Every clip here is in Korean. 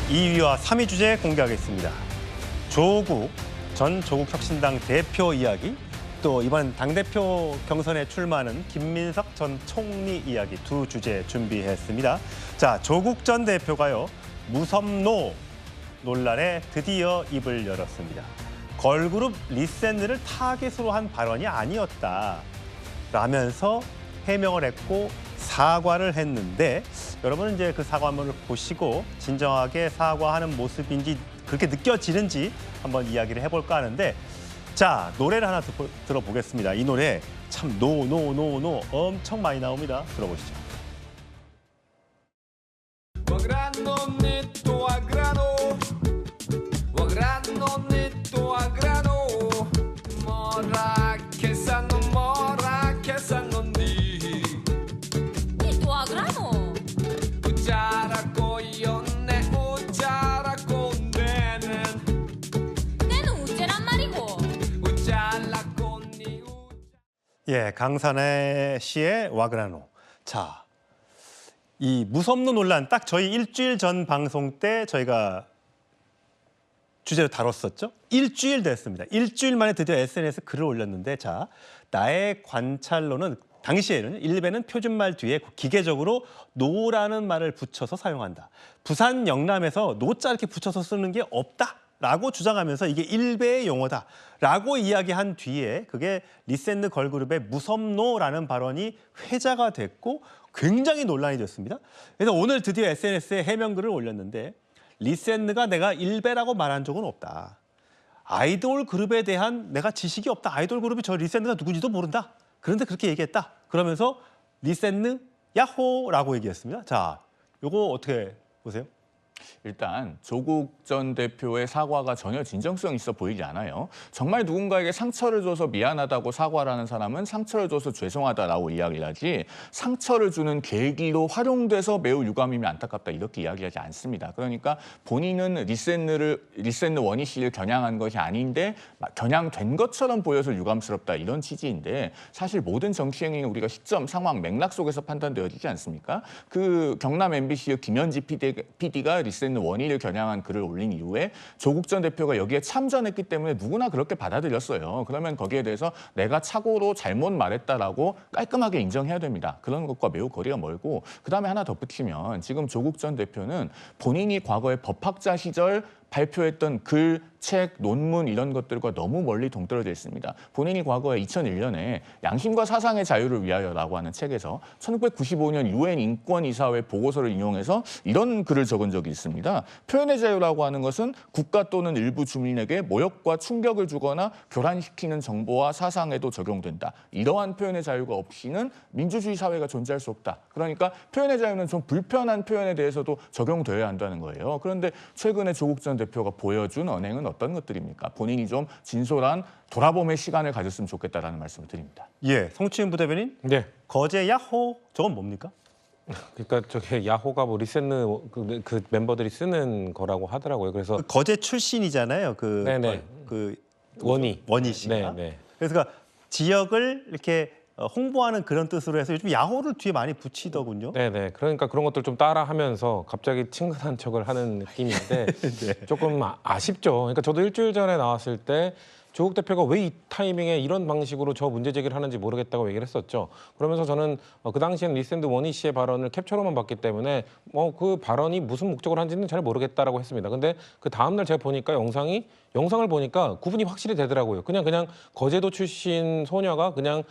2위와 3위 주제 공개하겠습니다. 조국 전 조국혁신당 대표 이야기, 또 이번 당대표 경선에 출마하는 김민석 전 총리 이야기 두 주제 준비했습니다. 자, 조국 전 대표가요, 무섬노 논란에 드디어 입을 열었습니다. 걸그룹 리센느를 타깃으로 한 발언이 아니었다 라면서 해명을 했고 사과를 했는데, 여러분은 이제 그 사과문을 보시고 진정하게 사과하는 모습인지 그렇게 느껴지는지 한번 이야기를 해볼까 하는데, 자, 노래를 하나 들어보겠습니다. 이 노래 참 노 엄청 많이 나옵니다. 들어보시죠. 예, 강산의 시의 와그라노. 자, 이 무섬노 논란 딱 저희 일주일 전 방송 때 저희가 주제로 다뤘었죠. 일주일 됐습니다. 일주일 만에 드디어 SNS 글을 올렸는데, 자, 나의 관찰로는 당시에는 일베는 표준말 뒤에 기계적으로 노라는 말을 붙여서 사용한다. 부산 영남에서 노자 이렇게 붙여서 쓰는 게 없다 라고 주장하면서 이게 일베의 용어다 라고 이야기한 뒤에 그게 리센느 걸그룹의 무섬노라는 발언이 회자가 됐고 굉장히 논란이 됐습니다. 그래서 오늘 드디어 SNS에 해명글을 올렸는데, 리센느가 내가 일베라고 말한 적은 없다. 아이돌 그룹에 대한 내가 지식이 없다. 아이돌 그룹이 저 리센느가 누군지도 모른다. 그런데 그렇게 얘기했다. 그러면서 리센느 야호라고 얘기했습니다. 자, 요거 어떻게 보세요? 일단 조국 전 대표의 사과가 전혀 진정성 있어 보이지 않아요. 정말 누군가에게 상처를 줘서 미안하다고 사과를 하는 사람은 상처를 줘서 죄송하다라고 이야기를 하지, 상처를 주는 계기로 활용돼서 매우 유감이며 안타깝다 이렇게 이야기하지 않습니다. 그러니까 본인은 리센느 원희 씨를 겨냥한 것이 아닌데 겨냥된 것처럼 보여서 유감스럽다 이런 취지인데, 사실 모든 정치 행위는 우리가 시점, 상황, 맥락 속에서 판단되어지지 않습니까? 그 경남 MBC의 김현지 PD가 리센느 원희를 겨냥한 글을 올린 이후에 조국 전 대표가 여기에 참전했기 때문에 누구나 그렇게 받아들였어요. 그러면 거기에 대해서 내가 착오로 잘못 말했다라고 깔끔하게 인정해야 됩니다. 그런 것과 매우 거리가 멀고, 그다음에 하나 덧붙이면 지금 조국 전 대표는 본인이 과거에 법학자 시절 발표했던 글, 책, 논문 이런 것들과 너무 멀리 동떨어져 있습니다. 본인이 과거에 2001년에 양심과 사상의 자유를 위하여라고 하는 책에서 1995년 유엔 인권이사회 보고서를 인용해서 이런 글을 적은 적이 있습니다. 표현의 자유라고 하는 것은 국가 또는 일부 주민에게 모욕과 충격을 주거나 교란시키는 정보와 사상에도 적용된다. 이러한 표현의 자유가 없이는 민주주의 사회가 존재할 수 없다. 그러니까 표현의 자유는 좀 불편한 표현에 대해서도 적용되어야 한다는 거예요. 그런데 최근에 조국 전 대표가 보여준 언행은 어떤 것들입니까? 본인이 좀 진솔한 돌아봄의 시간을 가졌으면 좋겠다라는 말씀을 드립니다. 예, 성추인 부대변인. 네. 거제 야호 저건 뭡니까? 그러니까 저게 야호가 뭐 리센느 그 멤버들이 쓰는 거라고 하더라고요. 그래서 그 거제 출신이잖아요. 네네. 그 원희 씨가. 네. 그래서 그 지역을 이렇게 홍보하는 그런 뜻으로 해서 요즘 야호를 뒤에 많이 붙이더군요. 네네. 그러니까 그런 것들 좀 따라하면서 갑자기 친근한 척을 하는 느낌인데 네. 조금 아쉽죠. 그러니까 저도 일주일 전에 나왔을 때 조국 대표가 왜 이 타이밍에 이런 방식으로 저 문제 제기를 하는지 모르겠다고 얘기를 했었죠. 그러면서 저는 그 당시엔 리센느 원희 씨의 발언을 캡처로만 봤기 때문에 그 발언이 무슨 목적으로 한지는 잘 모르겠다라고 했습니다. 근데 그 다음 날 제가 보니까 영상을 보니까 구분이 확실히 되더라고요. 그냥 거제도 출신 소녀가 그냥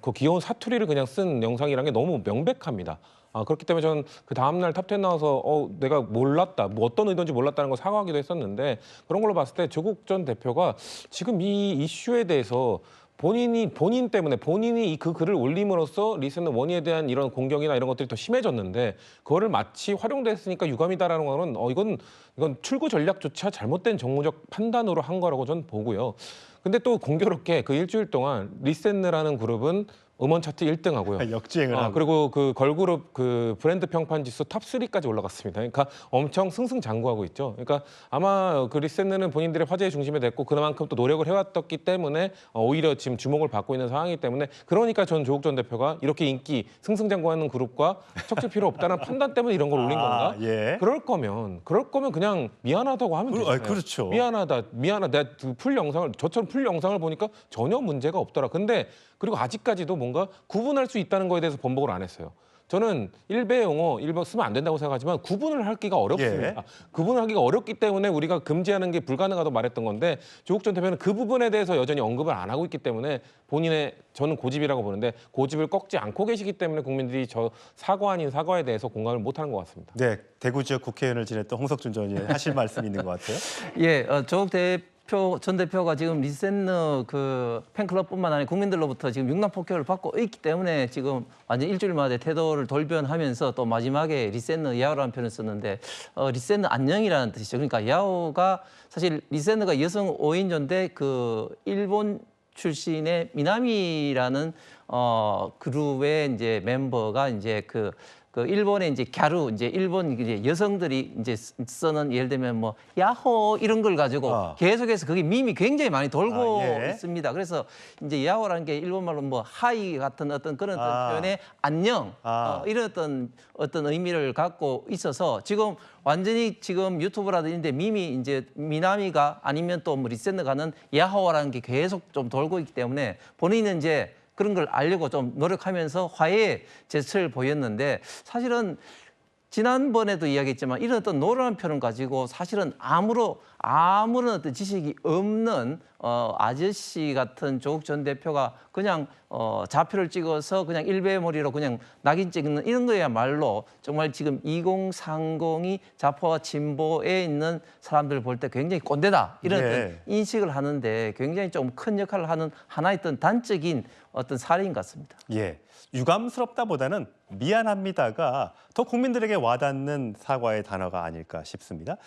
그 귀여운 사투리를 그냥 쓴 영상이란 게 너무 명백합니다. 그렇기 때문에 저는 그 다음날 탑10 나와서 내가 몰랐다, 뭐 어떤 의도인지 몰랐다는 걸 사과하기도 했었는데, 그런 걸로 봤을 때 조국 전 대표가 지금 이 이슈에 대해서 본인 때문에 본인이 그 글을 올림으로써 리센느 원희에 대한 이런 공격이나 이런 것들이 더 심해졌는데, 그거를 마치 활용됐으니까 유감이다라는 거는 이건 출구 전략조차 잘못된 정무적 판단으로 한 거라고 저는 보고요. 근데 또 공교롭게 그 일주일 동안 리센느라는 그룹은 음원 차트 1등하고요. 역주행을 하고. 그리고 그 걸그룹 그 브랜드 평판 지수 탑 3까지 올라갔습니다. 그러니까 엄청 승승장구하고 있죠. 그러니까 아마 그 리센느는 본인들의 화제의 중심이 됐고 그만큼 또 노력을 해왔기 때문에 오히려 지금 주목을 받고 있는 상황이기 때문에 그러니까 전 조국 전 대표가 이렇게 인기 승승장구하는 그룹과 척질 필요 없다는 판단 때문에 이런 걸 올린 건가? 예. 그럴 거면 그냥 미안하다고 하면 되잖아요. 그렇죠. 미안하다. 내가 그풀 영상을 저처럼 풀 영상을 보니까 전혀 문제가 없더라. 근데 그리고 아직까지도 뭔가 구분할 수 있다는 거에 대해서 번복을 안 했어요. 저는 일베 용어 일본 쓰면 안 된다고 생각하지만 구분을 하기가 어렵습니다. 예. 구분을 하기가 어렵기 때문에 우리가 금지하는 게 불가능하다고 말했던 건데 조국 전 대표는 그 부분에 대해서 여전히 언급을 안 하고 있기 때문에 본인의 저는 고집이라고 보는데 고집을 꺾지 않고 계시기 때문에 국민들이 저 사과 아닌 사과에 대해서 공감을 못하는 것 같습니다. 네, 대구 지역 국회의원을 지냈던 홍석준 전 의원 하실 말씀이 있는 것 같아요. 예, 조국 전 대표가 지금 리센느 그 팬클럽뿐만 아니라 국민들로부터 지금 융단 폭격을 받고 있기 때문에 지금 완전 일주일 만에 태도를 돌변하면서 또 마지막에 리센느 야오라는 표현을 썼는데 리센느 안녕이라는 뜻이죠. 그러니까 야오가 사실 리센느가 여성 5인조인데 그 일본 출신의 미나미라는 그룹의 이제 멤버가 이제 그 일본의 이제 갸루 이제 일본 이제 여성들이 이제 쓰는 예를 들면 뭐 야호 이런 걸 가지고 계속해서 그게 밈이 굉장히 많이 돌고 예. 있습니다. 그래서 이제 야호라는 게 일본말로 뭐 하이 같은 어떤 그런 어떤 표현의 안녕 이런 어떤 의미를 갖고 있어서 지금 완전히 지금 유튜브라든지 밈이 이제 미나미가 아니면 또 뭐 리센느가 하는 야호라는 게 계속 좀 돌고 있기 때문에 본인은 이제 그런 걸 알려고 좀 노력하면서 화해의 제스처를 보였는데 사실은 지난번에도 이야기했지만 이런 어떤 노련한 표현을 가지고 사실은 아무런 어떤 지식이 없는 아저씨 같은 조국 전 대표가 그냥 좌표를 찍어서 그냥 일베머리로 그냥 낙인 찍는 이런 거야말로 정말 지금 2030이 좌파와 진보에 있는 사람들 볼 때 굉장히 꼰대다 이런 어떤 인식을 하는데 굉장히 좀 큰 역할을 하는 하나의 어떤 단적인 어떤 사례인 것 같습니다. 예, 유감스럽다보다는 미안합니다가 더 국민들에게 와닿는 사과의 단어가 아닐까 싶습니다.